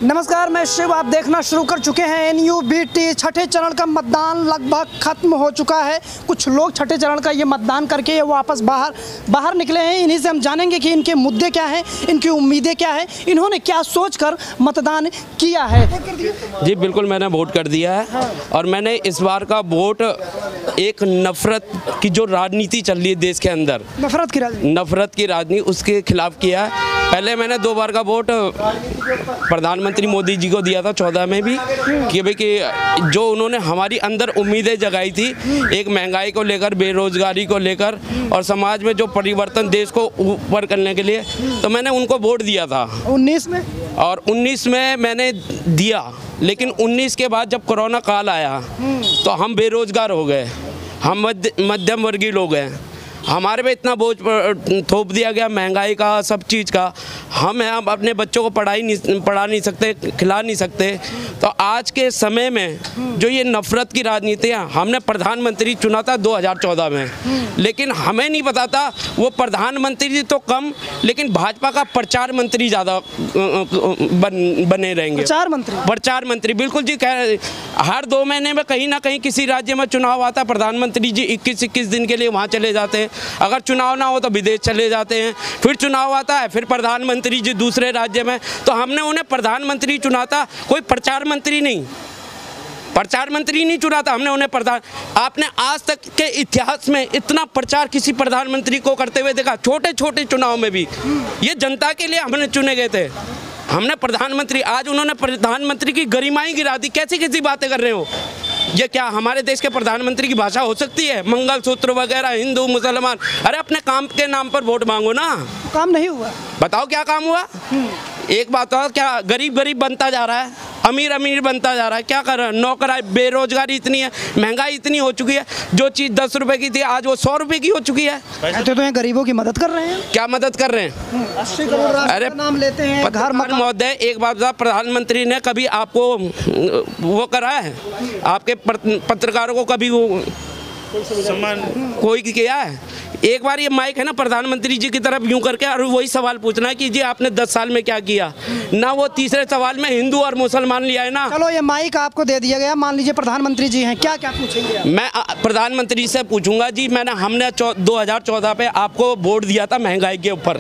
नमस्कार, मैं शिव। आप देखना शुरू कर चुके हैं NUBT। छठे चरण का मतदान लगभग खत्म हो चुका है। कुछ लोग छठे चरण का ये मतदान करके ये वापस बाहर निकले हैं। इन्हीं से हम जानेंगे कि इनके मुद्दे क्या हैं, इनकी उम्मीदें क्या हैं, इन्होंने क्या सोचकर मतदान किया है। जी बिल्कुल, मैंने वोट कर दिया है। और मैंने इस बार का वोट एक नफरत की जो राजनीति चल रही है देश के अंदर, नफरत की राजनीति, उसके खिलाफ किया है। पहले मैंने 2 बार का वोट प्रधानमंत्री मोदी जी को दिया था 14 में भी, कि भाई कि जो उन्होंने हमारी अंदर उम्मीदें जगाई थी, एक महंगाई को लेकर, बेरोजगारी को लेकर और समाज में जो परिवर्तन देश को ऊपर करने के लिए, तो मैंने उनको वोट दिया था 19 में। और 19 में मैंने दिया, लेकिन 19 के बाद जब कोरोना काल आया तो हम बेरोजगार हो गए, हम मध्यम वर्गीय लोग हैं, हमारे पे इतना बोझ थोप दिया गया महंगाई का, सब चीज़ का। हम अपने बच्चों को पढ़ा नहीं सकते, खिला नहीं सकते। तो आज के समय में जो ये नफरत की राजनीति है, हमने प्रधानमंत्री चुना था 2014 में, लेकिन हमें नहीं पता था वो प्रधानमंत्री तो कम, लेकिन भाजपा का प्रचार मंत्री ज़्यादा बने रहेंगे। प्रचार मंत्री बिल्कुल जी। हर 2 महीने में कहीं ना कहीं किसी राज्य में चुनाव आता, प्रधानमंत्री जी 21-21 दिन के लिए वहाँ चले जाते हैं। अगर चुनाव ना हो तो विदेश चले जाते हैं, फिर चुनाव आता है, फिर प्रधानमंत्री जी दूसरे राज्य में। तो हमने उन्हें प्रधानमंत्री चुना था, कोई प्रचार मंत्री नहीं, प्रचार मंत्री नहीं चुना था हमने उन्हें। आपने आज तक के इतिहास में इतना प्रचार किसी प्रधानमंत्री को करते हुए देखा? छोटे छोटे चुनाव में भी ये जनता के लिए हमने चुने गए थे। हमने प्रधानमंत्री, आज उन्होंने प्रधानमंत्री की गरिमाई गिरा दी। कैसी कैसी बातें कर रहे हो? ये क्या हमारे देश के प्रधानमंत्री की भाषा हो सकती है? मंगलसूत्र वगैरह, हिंदू मुसलमान। अरे अपने काम के नाम पर वोट मांगो ना। काम नहीं हुआ, बताओ क्या काम हुआ? एक बात और, क्या गरीब गरीब बनता जा रहा है, अमीर अमीर बनता जा रहा है। क्या कर रहा है? नौकरी, बेरोजगारी इतनी है, महंगाई इतनी हो चुकी है, जो चीज़ 10 रुपए की थी आज वो 100 रुपए की हो चुकी है। तो ये गरीबों की मदद कर रहे हैं। क्या मदद कर रहे हैं? 80 करोड़ अरे नाम लेते हैं। महोदय, एक बात बता, प्रधानमंत्री ने कभी आपको वो करा है? आपके पत्रकारों को कभी वो सम्मान कोई किया है? एक बार ये माइक है ना प्रधानमंत्री जी की तरफ यूं करके और वही सवाल पूछना है कि जी आपने 10 साल में क्या किया ना। वो तीसरे सवाल में हिंदू और मुसलमान लिया है ना। चलो ये माइक आपको दे दिया गया, मान लीजिए प्रधानमंत्री जी हैं, क्या क्या पूछेंगे आप? मैं प्रधानमंत्री से पूछूंगा जी, हमने 2014 पे आपको वोट दिया था महंगाई के ऊपर।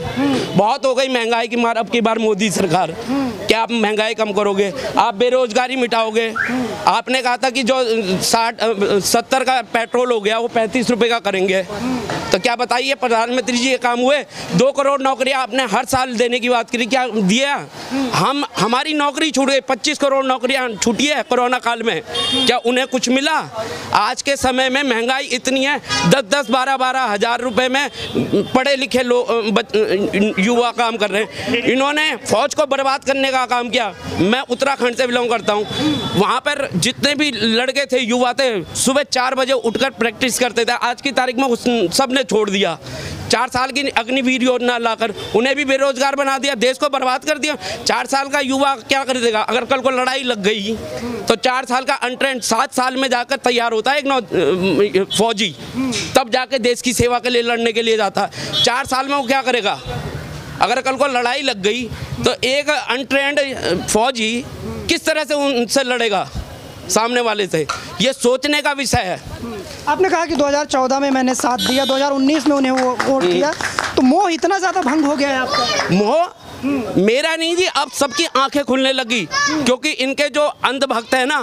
बहुत हो गई महंगाई की मार, अब की बार मोदी सरकार, क्या आप महंगाई कम करोगे? आप बेरोजगारी मिटाओगे? आपने कहा था कि जो 60-70 का पेट्रोल हो गया वो 35 रुपए का करेंगे। तो क्या बताइए प्रधानमंत्री जी ये काम हुए? 2 करोड़ नौकरियां आपने हर साल देने की बात करी, क्या दिया? हमारी नौकरी छूट गई, 25 करोड़ नौकरियां छूटी है कोरोना काल में, क्या उन्हें कुछ मिला? आज के समय में महंगाई इतनी है, 10-10, 12-12 हज़ार रुपए में पढ़े लिखे युवा काम कर रहे हैं। इन्होंने फौज को बर्बाद करने का काम किया। मैं उत्तराखंड से बिलोंग करता हूँ, वहाँ पर जितने भी लड़के थे, युवा थे, सुबह 4 बजे उठकर प्रैक्टिस करते थे। आज की तारीख में सब ने छोड़ दिया। 4 साल की अग्निवीर योजना लाकर उन्हें भी बेरोजगार बना दिया, देश को बर्बाद कर दिया। 4 साल का युवा क्या कर देगा? अगर कल को लड़ाई लग गई तो 4 साल का अनट्रेंड 7 साल में जाकर तैयार होता है एक फौजी, तब जाके देश की सेवा के लिए लड़ने के लिए जाता है। 4 साल में वो क्या करेगा? अगर कल को लड़ाई लग गई तो एक अनट्रेंड फौजी किस तरह से उनसे लड़ेगा सामने वाले से? ये सोचने का विषय है। आपने कहा कि 2014 में मैंने साथ दिया, 2019 में उन्हें वो वोट किया, तो मोह इतना ज़्यादा भंग हो गया है आपका? मोह मेरा नहीं जी, अब सबकी आंखें खुलने लगी, क्योंकि इनके जो अंधभक्त है ना,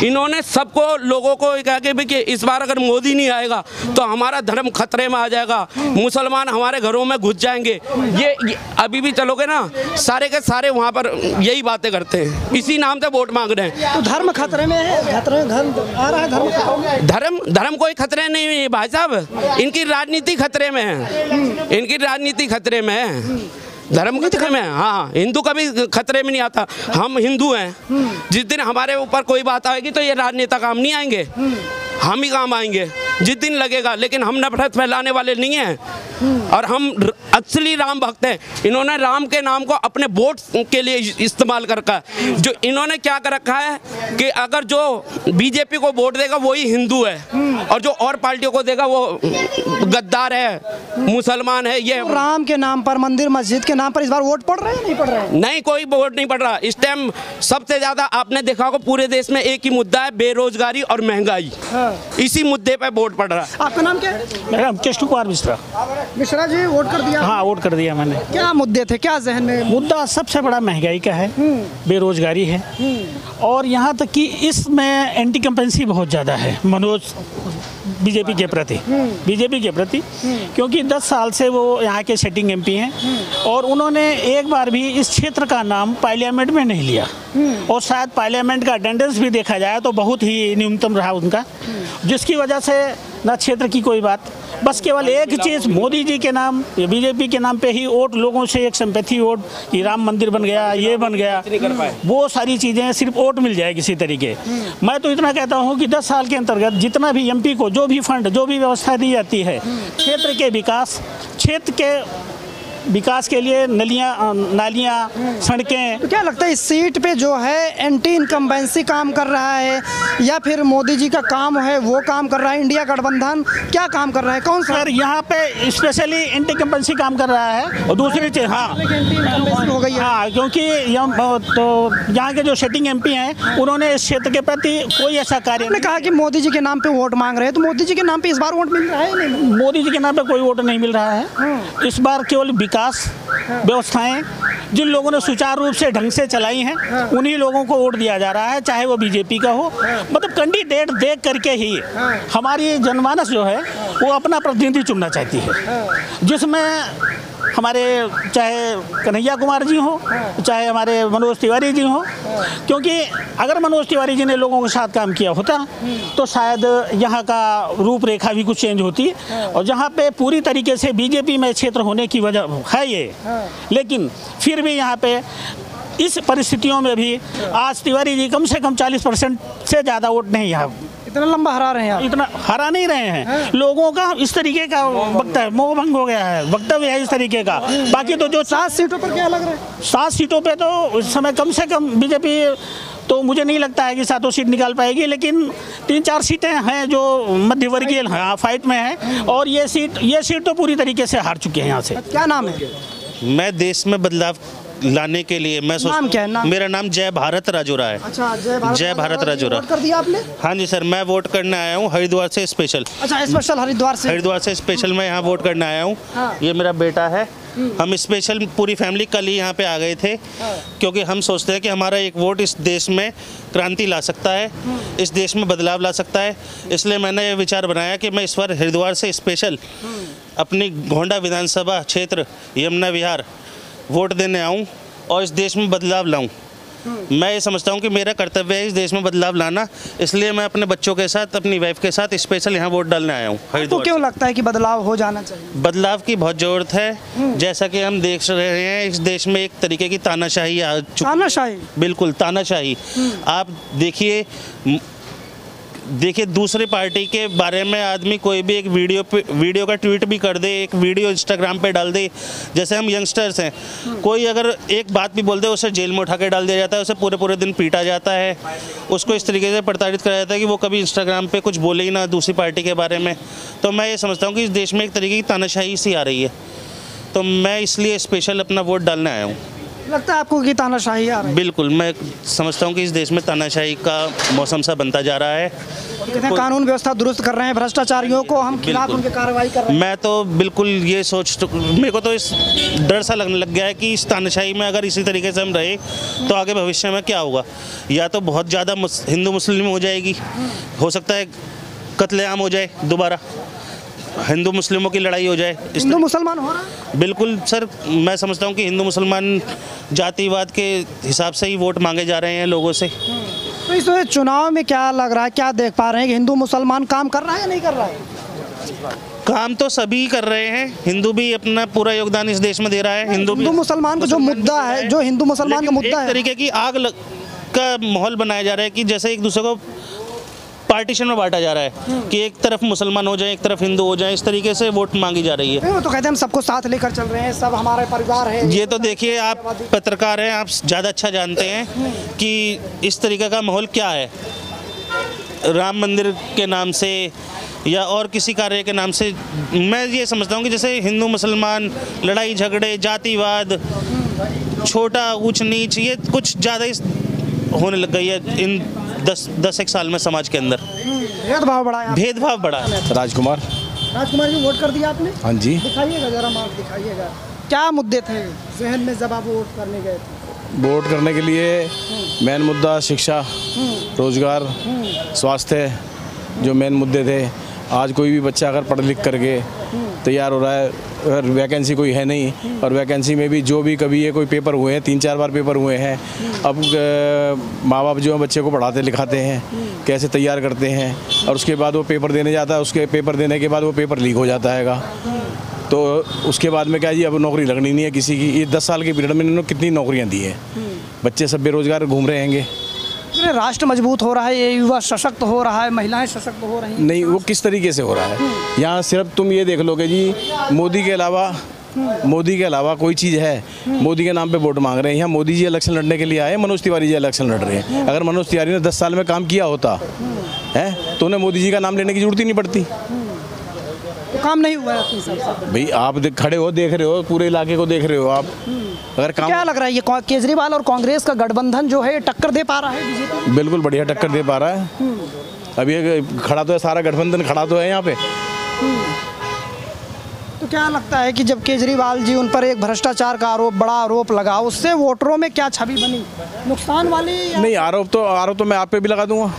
इन्होंने सबको, लोगों को कहा कि इस बार अगर मोदी नहीं आएगा तो हमारा धर्म खतरे में आ जाएगा, मुसलमान हमारे घरों में घुस जाएंगे। ये अभी भी चलोगे ना, सारे के सारे वहाँ पर यही बातें करते हैं, इसी नाम से वोट मांग रहे हैं। तो धर्म खतरे में है, आ रहा है धर्म कोई खतरे नहीं है भाई साहब, इनकी राजनीति खतरे में है, इनकी राजनीति खतरे में है। धर्म के खतरे में, हाँ, हिंदू कभी खतरे में नहीं आता। हम हिंदू हैं, जिस दिन हमारे ऊपर कोई बात आएगी तो ये राजनेता काम नहीं आएंगे, हम ही काम आएंगे जिस दिन लगेगा। लेकिन हम नफरत फैलाने वाले नहीं हैं। और हम असली राम भक्त हैं। इन्होंने राम के नाम को अपने वोट के लिए इस्तेमाल कर रखा है। जो इन्होंने क्या कर रखा है कि अगर जो बीजेपी को वोट देगा वही हिंदू है और जो और पार्टियों को देगा वो गद्दार है, मुसलमान है। ये राम के नाम पर, मंदिर मस्जिद के नाम पर इस बार वोट पड़ रहे हैं, नहीं पड़ रहे हैं? नहीं, कोई वोट नहीं पड़ रहा। इस टाइम सबसे ज्यादा आपने देखा होगा पूरे देश में एक ही मुद्दा है, बेरोजगारी और महंगाई। इसी मुद्दे पे वोट पड़ रहा है। आपका नाम क्या है? मेरा नाम कृष्ण कुमार मिश्रा। मिश्रा जी, वोट कर दिया? हाँ, वोट कर दिया मैंने। क्या मुद्दे थे, क्या जहन में? मुद्दा सबसे बड़ा महंगाई का है, बेरोजगारी है, और यहाँ तक कि इसमें एंटी कंपेंसी बहुत ज़्यादा है मनोज बीजेपी के प्रति, क्योंकि 10 साल से वो यहाँ के सिटिंग एमपी हैं और उन्होंने एक बार भी इस क्षेत्र का नाम पार्लियामेंट में नहीं लिया, और शायद पार्लियामेंट का अटेंडेंस भी देखा जाए तो बहुत ही न्यूनतम रहा उनका, जिसकी वजह से न क्षेत्र की कोई बात, बस केवल एक चीज़, मोदी जी के नाम, बीजेपी के नाम पे ही वोट, लोगों से एक सिंपैथी वोट कि राम मंदिर बन गया, ये बन गया, वो सारी चीज़ें सिर्फ वोट मिल जाए किसी तरीके। मैं तो इतना कहता हूँ कि 10 साल के अंतर्गत जितना भी एमपी को जो भी फंड, जो भी व्यवस्था दी जाती है क्षेत्र के विकास के लिए, नालियाँ, सड़कें। तो क्या लगता है इस सीट पे जो है एंटी इनकम्बेंसी काम कर रहा है या फिर मोदी जी का काम है वो काम कर रहा है, इंडिया गठबंधन क्या काम कर रहा है, कौन सा? सर, यहाँ पे स्पेशली एंटी इनकम्बेंसी काम कर रहा है, और दूसरी चीज़, हाँ हो गई है। हाँ, क्योंकि यहाँ के जो सिटिंग एमपी हैं उन्होंने इस क्षेत्र के प्रति कोई ऐसा कार्य आपने कहा कि मोदी जी के नाम पे वोट मांग रहे हैं, तो मोदी जी के नाम पे इस बार वोट मिल रहा है? नहीं, मोदी जी के नाम पे कोई वोट नहीं मिल रहा है। इस बार केवल विकास व्यवस्थाएं जिन लोगों ने सुचारू रूप से ढंग से चलाई हैं उन्हीं लोगों को वोट दिया जा रहा है, चाहे वो बीजेपी का हो। मतलब कैंडिडेट देख करके ही हमारी जनमानस जो है वो अपना प्रतिनिधि चुनना चाहती है, जिसमें हमारे चाहे कन्हैया कुमार जी हो, चाहे हमारे मनोज तिवारी जी हो, क्योंकि अगर मनोज तिवारी जी ने लोगों के साथ काम किया होता तो शायद यहाँ का रूपरेखा भी कुछ चेंज होती, और जहाँ पे पूरी तरीके से बीजेपी में क्षेत्र होने की वजह है ये, लेकिन फिर भी यहाँ पे इस परिस्थितियों में भी आज तिवारी जी कम से कम 40% से ज़्यादा वोट नहीं यहाँ, इतना लंबा हरा रहे हैं आप? इतना हरा नहीं रहे हैं। लोगों का इस तरीके का वक्तव्य, मोह भंग हो गया है, वक्तव्य है इस तरीके का। बाकी तो जो 7 सीटों पर क्या लग रहा है? 7 सीटों पे तो इस समय कम से कम बीजेपी, तो मुझे नहीं लगता है कि 7 सीट निकाल पाएगी, लेकिन 3-4 सीटें हैं जो मध्यवर्गीय फाइट में है, और ये सीट तो पूरी तरीके से हार चुकी है यहाँ से। क्या नाम है? मैं देश में बदलाव लाने के लिए मैं नाम क्या है? नाम? मेरा नाम जय भारत राजौरा है। अच्छा, जय भारत राजौरा। वोट कर दिया आपने? हाँ जी सर, मैं वोट करने आया हूँ हरिद्वार से स्पेशल। अच्छा, स्पेशल हरिद्वार से स्पेशल मैं यहाँ वोट करने आया हूँ। हाँ। ये मेरा बेटा है। हम स्पेशल पूरी फैमिली कल ही यहाँ पे आ गए थे, क्योंकि हम सोचते हैं कि हमारा एक वोट इस देश में क्रांति ला सकता है, इस देश में बदलाव ला सकता है। इसलिए मैंने ये विचार बनाया कि मैं इस बार हरिद्वार से स्पेशल अपनी गोंडा विधानसभा क्षेत्र यमुना विहार वोट देने आऊँ और इस देश में बदलाव लाऊं। मैं ये समझता हूं कि मेरा कर्तव्य है इस देश में बदलाव लाना, इसलिए मैं अपने बच्चों के साथ, अपनी वाइफ के साथ स्पेशल यहाँ वोट डालने आया हूँ हरिद्वार। तो क्यों लगता है कि बदलाव हो जाना चाहिए? बदलाव की बहुत ज़रूरत है। जैसा कि हम देख रहे हैं इस देश में एक तरीके की तानाशाही आ चुकी। तानाशाही? बिल्कुल तानाशाही। आप देखिए दूसरे पार्टी के बारे में आदमी कोई भी एक वीडियो का ट्वीट भी कर दे, एक वीडियो इंस्टाग्राम पे डाल दे। जैसे हम यंगस्टर्स हैं, कोई अगर एक बात भी बोल दे उसे जेल में उठा के डाल दिया जाता है, उसे पूरे दिन पीटा जाता है, उसको इस तरीके से प्रताड़ित करा जाता है कि वो कभी इंस्टाग्राम पे कुछ बोले ही ना दूसरी पार्टी के बारे में। तो मैं ये समझता हूँ कि इस देश में एक तरीके की तानाशाही सी आ रही है, तो मैं इसलिए स्पेशल अपना वोट डालने आया हूँ। लगता है आपको कि तानाशाही आ रही है? बिल्कुल, मैं समझता हूँ कि इस देश में तानाशाही का मौसम सा बनता जा रहा है। कहते हैं कानून व्यवस्था दुरुस्त कर रहे हैं, भ्रष्टाचारियों को हम खिलाफ उनके कार्रवाई कर रहे हैं। मैं तो बिल्कुल ये मेरे को तो इस डर सा लगने लग गया है कि इस तानाशाही में अगर इसी तरीके से हम रहे तो आगे भविष्य में क्या होगा। या तो बहुत ज़्यादा हिंदू मुस्लिम हो जाएगी, हो सकता है कत्लेआम हो जाए, दोबारा हिंदू मुस्लिमों की लड़ाई हो जाए। हिंदू मुसलमान हो रहा है? बिल्कुल सर, मैं समझता हूँ कि हिंदू मुसलमान जातिवाद के हिसाब से ही वोट मांगे जा रहे हैं लोगों से। तो इस चुनाव में क्या लग रहा है, क्या देख पा रहे हैं कि हिंदू मुसलमान काम कर रहा है या नहीं कर रहा है? काम तो सभी कर रहे हैं, हिंदू भी अपना पूरा योगदान इस देश में दे रहा है। हिंदू मुसलमान का जो मुद्दा है, जो हिंदू मुसलमान का मुद्दा है, तरीके की आग का माहौल बनाया जा रहा है कि जैसे एक दूसरे को पार्टीशन में बांटा जा रहा है कि एक तरफ मुसलमान हो जाए, एक तरफ हिंदू हो जाए, इस तरीके से वोट मांगी जा रही है। वो तो कहते हैं हम सबको साथ लेकर चल रहे हैं, सब हमारे परिवार है। ये तो देखिए, आप पत्रकार हैं, आप ज़्यादा अच्छा जानते हैं कि इस तरीके का माहौल क्या है। राम मंदिर के नाम से या और किसी कार्य के नाम से मैं ये समझता हूँ कि जैसे हिंदू मुसलमान लड़ाई झगड़े, जातिवाद, छोटा ऊंच नीच, ये कुछ ज़्यादा ही होने लग गई है इन 10 साल में समाज के अंदर। भेदभाव बढ़ा है। भेदभाव बढ़ा है। राजकुमार जी, वोट कर दिया आपने? हाँ जी। दिखाइएगा जरा, मार्क दिखाइएगा। क्या मुद्दे थे जहन में जब आप वोट करने गए थे? वोट करने के लिए मेन मुद्दा शिक्षा, रोजगार, स्वास्थ्य जो मेन मुद्दे थे। आज कोई भी बच्चा अगर पढ़ लिख करके तैयार हो रहा है, अगर वैकेंसी कोई है नहीं, और वैकेंसी में भी जो भी कभी ये कोई पेपर हुए हैं, 3-4 बार पेपर हुए हैं। अब माँ बाप जो है बच्चे को पढ़ाते लिखाते हैं, कैसे तैयार करते हैं, और उसके बाद वो पेपर देने जाता है। उसके पेपर देने के बाद वो पेपर लीक हो जाता हैगा। तो उसके बाद में क्या जी, अब नौकरी लगनी नहीं है किसी की। ये 10 साल के पीरियड में इन्होंने कितनी नौकरियाँ दी हैं। बच्चे सब बेरोजगार घूम रहे हैंगे। राष्ट्र मजबूत हो रहा है, ये युवा सशक्त हो रहा है, महिलाएं सशक्त हो रही हैं। नहीं, वो किस तरीके से हो रहा है? यहाँ सिर्फ तुम ये देख लोगे जी, मोदी के अलावा कोई चीज़ है? मोदी के नाम पे वोट मांग रहे हैं। यहाँ मोदी जी इलेक्शन लड़ने के लिए आए, मनोज तिवारी जी इलेक्शन लड़ रहे हैं। अगर मनोज तिवारी ने 10 साल में काम किया होता है तो उन्हें मोदी जी का नाम लेने की जरूरत ही नहीं पड़ती। तो काम नहीं हुआ है अपने हिसाब से? भाई आप खड़े हो, देख रहे हो, पूरे इलाके को देख रहे हो आप। अगर काम क्या लग रहा है, ये केजरीवाल और कांग्रेस का गठबंधन जो है ये टक्कर दे पा रहा है बीजेपी? बिल्कुल बढ़िया टक्कर दे पा रहा है। अभी खड़ा तो है, सारा गठबंधन खड़ा तो है यहाँ पे। तो क्या लगता है कि जब केजरीवाल जी उन पर एक भ्रष्टाचार का बड़ा आरोप लगा, उससे वोटरों में क्या छवि बनी? नुकसान वाली नहीं, आरोप तो मैं आप पे भी लगा दूंगा।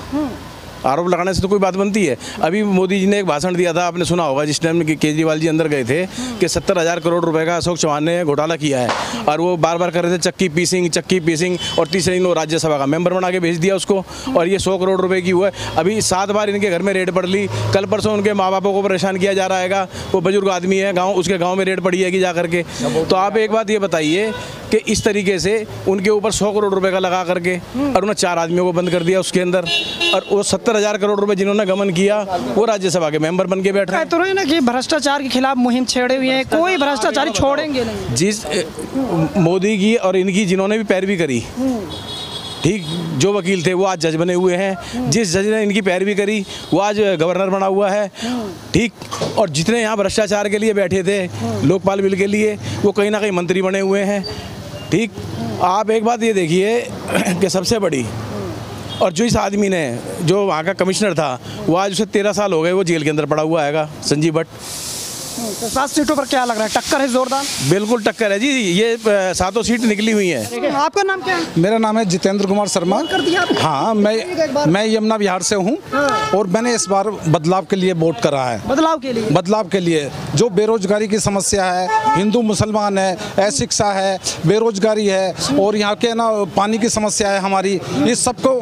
आरोप लगाने से तो कोई बात बनती है। अभी मोदी जी ने एक भाषण दिया था, आपने सुना होगा, जिस टाइम केजरीवाल जी अंदर गए थे, कि 70,000 करोड़ रुपए का अशोक चौहान ने घोटाला किया है। और वो बार बार कर रहे थे चक्की पीसिंग, और तीसरे दिन वो राज्यसभा का मेंबर बना के भेज दिया उसको। और ये 100 करोड़ रुपए की हुआ है। अभी 7 बार इनके घर में रेड पड़ ली। कल परसों उनके माँ बापों को परेशान किया जा रहा है। वो बुजुर्ग आदमी है, उसके गाँव में रेड पड़ी है जा करके। तो आप एक बात ये बताइए कि इस तरीके से उनके ऊपर 100 करोड़ रुपए का लगा करके, और उन्होंने 4 आदमियों को बंद कर दिया उसके अंदर। और वो 70,000 करोड़ रुपए जिन्होंने गमन किया, वो राज्यसभा के मेंबर बन के बैठ रहे हैं। तो ना कि भ्रष्टाचार के खिलाफ मुहिम छेड़े हुए हैं, कोई भ्रष्टाचारी छोड़ेंगे नहीं। जिस मोदी की और इनकी जिन्होंने भी पैरवी करी, ठीक, जो वकील थे वो आज जज बने हुए हैं। जिस जज ने इनकी पैरवी करी वो आज गवर्नर बना हुआ है, ठीक। और जितने यहाँ भ्रष्टाचार के लिए बैठे थे, लोकपाल बिल के लिए, वो कहीं ना कहीं मंत्री बने हुए हैं, ठीक। आप एक बात ये देखिए कि सबसे बड़ी, और जो इस आदमी ने, जो वहाँ का कमिश्नर था, वो आज उसे 13 साल हो गए, वो जेल के अंदर पड़ा हुआ है, संजीव भट्ट। तो 7 सीटों पर क्या लग रहा है, टक्कर है जोरदार? बिल्कुल टक्कर है जी, ये 7 सीट निकली हुई हैं। आपका नाम क्या है? मेरा नाम है जितेंद्र कुमार शर्मा। कर दिया आपने? हाँ, मैं यमुना विहार से हूँ। और मैंने इस बार बदलाव के लिए वोट करा है। बदलाव के लिए जो बेरोजगारी की समस्या है, हिंदू मुसलमान है, अशिक्षा है, बेरोजगारी है, और यहाँ के ना पानी की समस्या है हमारी, इस सबको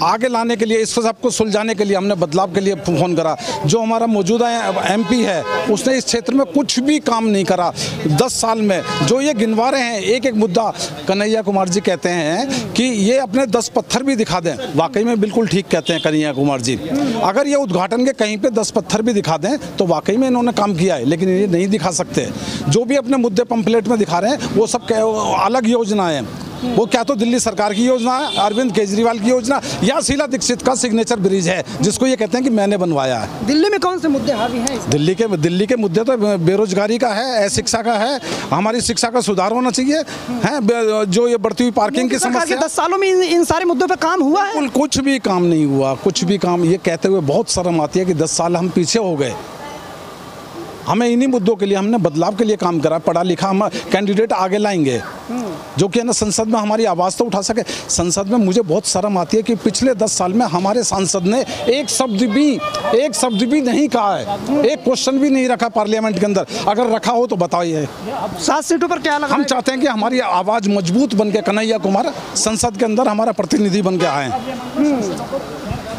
आगे लाने के लिए, इसको सबको सुलझाने के लिए हमने बदलाव के लिए फ़ोन करा। जो हमारा मौजूदा एमपी है, उसने इस क्षेत्र में कुछ भी काम नहीं करा 10 साल में। जो ये गिनवा रहे हैं एक एक मुद्दा, कन्हैया कुमार जी कहते हैं कि ये अपने 10 पत्थर भी दिखा दें। वाकई में बिल्कुल ठीक कहते हैं कन्हैया कुमार जी। अगर ये उद्घाटन के कहीं पे 10 पत्थर भी दिखा दें तो वाकई में इन्होंने काम किया है, लेकिन ये नहीं दिखा सकते। जो भी अपने मुद्दे पंपलेट में दिखा रहे हैं वो सब अलग योजनाएं हैं। वो क्या तो दिल्ली सरकार की योजना है, अरविंद केजरीवाल की योजना, या शीला दीक्षित का सिग्नेचर ब्रिज है, जिसको ये कहते हैं कि मैंने बनवाया है। दिल्ली में कौन से मुद्दे हावी हैं? दिल्ली के मुद्दे तो बेरोजगारी का है, अशिक्षा का है, हमारी शिक्षा का सुधार होना चाहिए है, जो ये बढ़ती हुई पार्किंग की समस्या। 10 सालों में इन सारे मुद्दों पर काम हुआ है? कुछ भी काम नहीं हुआ, कुछ भी काम। ये कहते हुए बहुत शर्म आती है कि 10 साल हम पीछे हो गए। हमें इन्हीं मुद्दों के लिए, हमने बदलाव के लिए काम करा। पढ़ा लिखा हम कैंडिडेट आगे लाएंगे जो कि ना संसद में हमारी आवाज़ तो उठा सके। संसद में मुझे बहुत शर्म आती है कि पिछले 10 साल में हमारे सांसद ने एक शब्द भी नहीं कहा है, एक क्वेश्चन भी नहीं रखा पार्लियामेंट के अंदर। अगर रखा हो तो बताइए। 7 सीटों पर क्या लगा? हम चाहते हैं कि हमारी आवाज़ मजबूत बन के कन्हैया कुमार संसद के अंदर हमारा प्रतिनिधि बन के आए।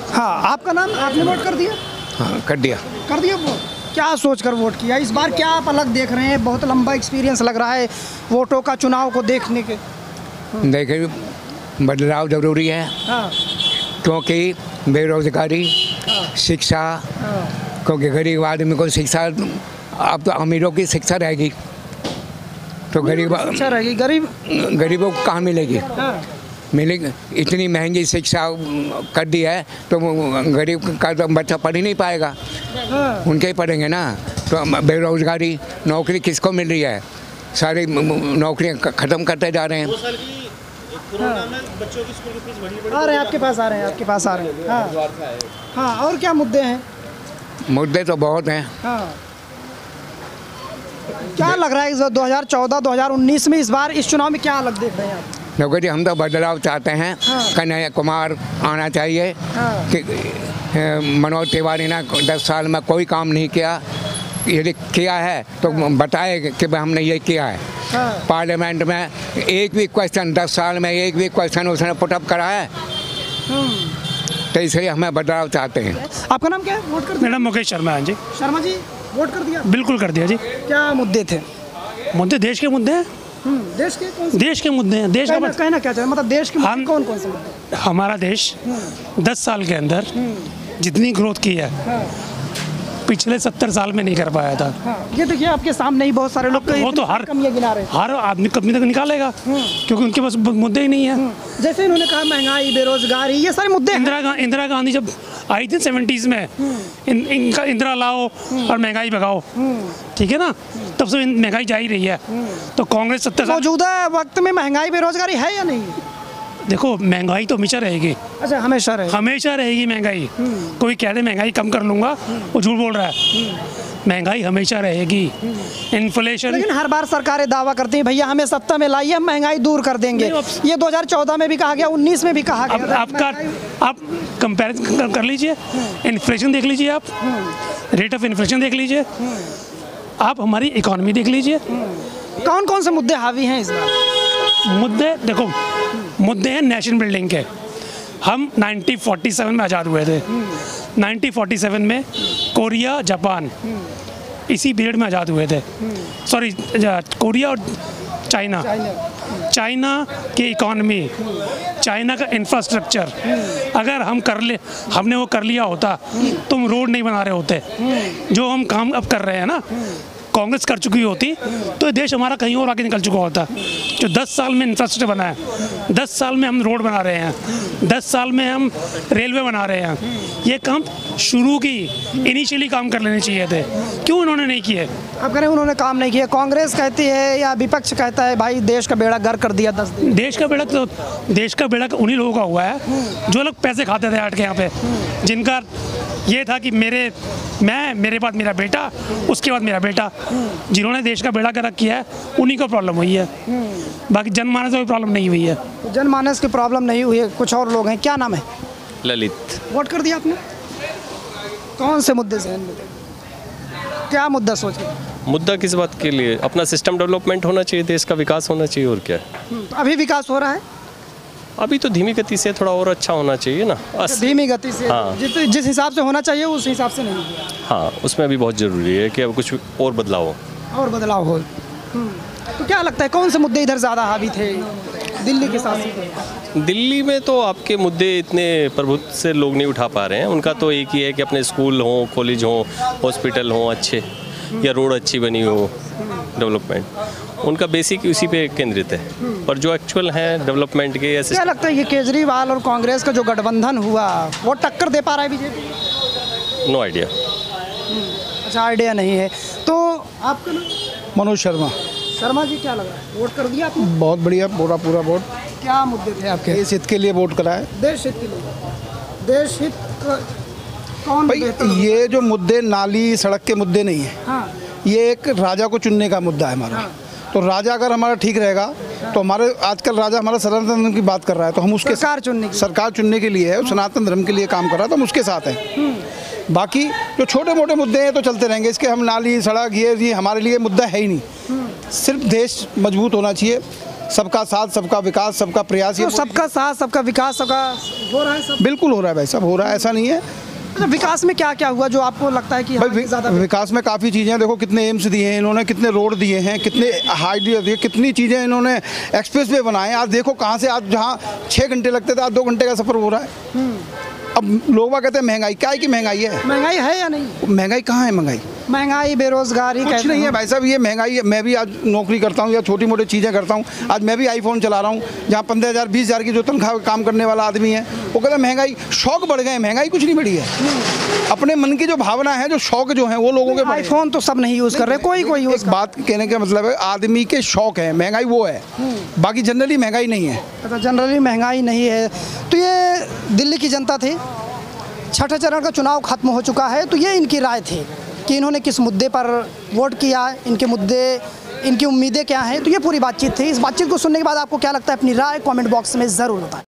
हाँ, आपका नाम? आपने वोट कर दिया? हाँ, कर दिया वोट। क्या सोचकर वोट किया? इस बार क्या आप अलग देख रहे हैं? बहुत लंबा एक्सपीरियंस लग रहा है वोटों का, चुनाव को देखने के। देखिए, बदलाव ज़रूरी है। हाँ। क्योंकि बेरोजगारी, शिक्षा, क्योंकि गरीब आदमी को शिक्षा, अब तो अमीरों की शिक्षा रहेगी तो अच्छा रहेगी, गरीबों को कहाँ मिलेगी? मिलेगी, इतनी महंगी शिक्षा कर दी है तो गरीब का तो बच्चा पढ़ ही नहीं पाएगा, उनके ही पढ़ेंगे ना। तो बेरोजगारी, नौकरी किसको मिल रही है? सारी नौकरियां ख़त्म करते जा रहे हैं। कोरोना में बच्चों की स्कूल की फीस बढ़ी आ रहे हैं आपके पास, आ रहे हैं आपके पास, आ रहे हैं। हाँ हाँ, और क्या मुद्दे हैं? मुद्दे तो बहुत हैं। हाँ, क्या लग रहा है इस 2014-2019 में, इस बार इस चुनाव में क्या अलग देख रहे हैं आप? देखो जी, हम तो बदलाव चाहते हैं। कन्हैया कुमार आना चाहिए कि मनोज तिवारी ने 10 साल में कोई काम नहीं किया, यदि किया है तो बताए कि हमने ये किया है। पार्लियामेंट में एक भी क्वेश्चन, 10 साल में एक भी क्वेश्चन उसने पुटअप करा है, तो इसलिए हमें बदलाव चाहते हैं। आपका नाम क्या है? वोट कर दिया? मेरा मुकेश शर्मा है जी। शर्मा जी, वोट कर दिया? बिल्कुल कर दिया जी। क्या मुद्दे थे? मुद्दे देश के मुद्दे हैं। देश के कौन से? देश के मुद्दे हैं। देश का कहना क्या चाहिए, मतलब देश के मुद्दे कौन कौन से मुद्दे? हमारा देश 10 साल के अंदर जितनी ग्रोथ की है पिछले 70 साल में नहीं कर पाया था। ये देखिए आपके सामने ही बहुत सारे लोग वो तो हर कमियां गिना रहे हैं। हर आदमी कमी तक निकालेगा क्योंकि उनके पास मुद्दे ही नहीं है। जैसे इन्होंने कहा महंगाई, बेरोजगारी, ये सारे मुद्दे हैं। इंदिरा गांधी जब आई थी 70s में, इनका इंदिरा लाओ और महंगाई भगाओ, ठीक है ना, तब से महंगाई जा ही रही है। तो कांग्रेस 70 साल मौजूदा वक्त में महंगाई बेरोजगारी है या नहीं? देखो, महंगाई तो हमेशा रहेगी। अच्छा, हमेशा रहेगी महंगाई। कोई कह दे महंगाई कम कर लूंगा, वो झूठ बोल रहा है। महंगाई हमेशा रहेगी। इन्फ्लेशन, लेकिन हर बार सरकारें दावा करती हैं भैया हमें सत्ता में लाइए, हम महंगाई दूर कर देंगे। ये 2014 में भी कहा गया, 19 में भी कहा गया। आप कंपेरिजन कर लीजिए, इन्फ्लेशन देख लीजिए, आप रेट ऑफ इन्फ्लेशन देख लीजिए, आप हमारी इकोनॉमी देख लीजिए। कौन कौन से मुद्दे हावी हैं इस बार? मुद्दे देखो, मुद्दे हैं नेशन बिल्डिंग के। हम 1947 में आज़ाद हुए थे। 1947 में कोरिया, जापान इसी पीरियड में आज़ाद हुए थे। सॉरी, कोरिया और चाइना की इकॉनमी, चाइना का इंफ्रास्ट्रक्चर अगर हमने वो कर लिया होता, तुम रोड नहीं बना रहे होते। जो हम काम अब कर रहे हैं ना, कांग्रेस कर चुकी होती तो ये देश हमारा कहीं और आगे निकल चुका होता। जो 10 साल में इंफ्रास्ट्रक्चर बना है, 10 साल में हम रोड बना रहे हैं, 10 साल में हम रेलवे बना रहे हैं, ये काम शुरू की इनिशियली काम कर लेने चाहिए थे। क्यों उन्होंने नहीं किए? आप कह रहे हैं उन्होंने काम नहीं किया। कांग्रेस कहती है या विपक्ष कहता है भाई देश का बेड़ा गर्क कर दिया 10 दिन। देश का बेड़ा उन्हीं लोगों का हुआ है जो लोग पैसे खाते थे हट के यहाँ पे, जिनका ये था कि मेरे बाद मेरा बेटा, उसके बाद मेरा बेटा। जिन्होंने देश का बेड़ा गर्क किया है उन्हीं को प्रॉब्लम हुई है, बाकी जनमानस को प्रॉब्लम नहीं हुई है। जनमानस की प्रॉब्लम नहीं हुई है। कुछ और लोग हैं, क्या नाम है? ललित। वोट कर दिया आपने? कौन से मुद्दे से? क्या मुद्दा सोचे? मुद्दा किस बात के लिए? अपना सिस्टम डेवलपमेंट होना चाहिए, देश का विकास होना चाहिए, और क्या। अभी विकास हो रहा है? अभी तो धीमी गति से, थोड़ा और अच्छा होना चाहिए ना। धीमी गति से? हाँ। जिस हिसाब से होना चाहिए उस हिसाब से नहीं हुआ। हाँ, उसमें अभी बहुत ज़रूरी है कि अब कुछ और बदलाव हो। तो क्या लगता है कौन से मुद्दे इधर ज़्यादा हावी थे दिल्ली के साथ? दिल्ली में तो आपके मुद्दे इतने प्रभुत्व से लोग नहीं उठा पा रहे हैं। उनका तो एक ही है कि अपने स्कूल हों, कॉलेज हों, हॉस्पिटल हों अच्छे, या रोड अच्छी बनी हो, डेवलपमेंट उनका बेसिक उसी पे केंद्रित है। और जो एक्चुअल है डेवलपमेंट के, या क्या लगता है ये केजरीवाल और कांग्रेस का जो गठबंधन हुआ वो टक्कर दे पा रहा है बीजेपी? No idea. अच्छा, आइडिया नहीं है। तो आपका नाम? मनोज शर्मा। शर्मा जी, क्या लग रहा है, वोट कर दिया आपने? बहुत बढ़िया, पूरा वोट। क्या मुद्दे थे आपके? देश हित के लिए वोट करा है। देश हित के लिए? देश हित कौन भाई, ये जो मुद्दे नाली सड़क के मुद्दे नहीं है। हाँ। ये एक राजा को चुनने का मुद्दा है हमारा। हाँ। तो राजा अगर हमारा ठीक रहेगा तो हमारे आजकल राजा हमारा सनातन धर्म की बात कर रहा है, तो हम उसके सरकार चुनने के लिए है, सनातन धर्म के लिए काम कर रहा है, तो हम उसके साथ हैं। बाकी जो छोटे मोटे मुद्दे हैं तो चलते रहेंगे, इसके हम नाली सड़क ये हमारे लिए मुद्दा है ही नहीं। सिर्फ देश मजबूत होना चाहिए, सबका साथ, सबका विकास, सबका प्रयास। तो सबका साथ, सबका विकास, सबका हो रहा है सब? बिल्कुल हो रहा है भाई, सब हो रहा है, ऐसा नहीं है। अच्छा, विकास में क्या क्या हुआ जो आपको लगता है कि ज़्यादा? विकास में काफ़ी चीज़ें, देखो कितने एम्स दिए हैं इन्होंने, कितने रोड दिए हैं, कितने हाईवे दिए, कितनी चीज़ें इन्होंने, एक्सप्रेस वे बनाए। आज देखो कहाँ से, आज जहाँ 6 घंटे लगते थे आज 2 घंटे का सफ़र हो रहा है। अब लोग कहते हैं महंगाई, क्या है कि महंगाई है? महंगाई है या नहीं? महंगाई कहाँ है? महंगाई बेरोजगारी कुछ नहीं है भाई साहब, ये महंगाई है। मैं भी आज नौकरी करता हूँ या छोटी मोटी चीज़ें करता हूँ, आज मैं भी आईफोन चला रहा हूँ, जहाँ 15,000 20,000 की जो तनख्वाह काम करने वाला आदमी है वो कहता है महंगाई, शौक बढ़ गए। महंगाई कुछ नहीं बढ़ी है, अपने मन की जो भावना है, जो शौक जो है वो लोगों के। आईफोन तो सब नहीं यूज़ कर रहे, कोई यूज़। बात कहने का मतलब है आदमी के शौक है, महंगाई वो है, बाकी जनरली महंगाई नहीं है। अच्छा, जनरली महंगाई नहीं है। तो ये दिल्ली की जनता थी, छठे चरण का चुनाव खत्म हो चुका है, तो ये इनकी राय थी कि इन्होंने किस मुद्दे पर वोट किया, इनके मुद्दे, इनकी उम्मीदें क्या हैं। तो ये पूरी बातचीत थी। इस बातचीत को सुनने के बाद आपको क्या लगता है, अपनी राय कमेंट बॉक्स में ज़रूर बताएं।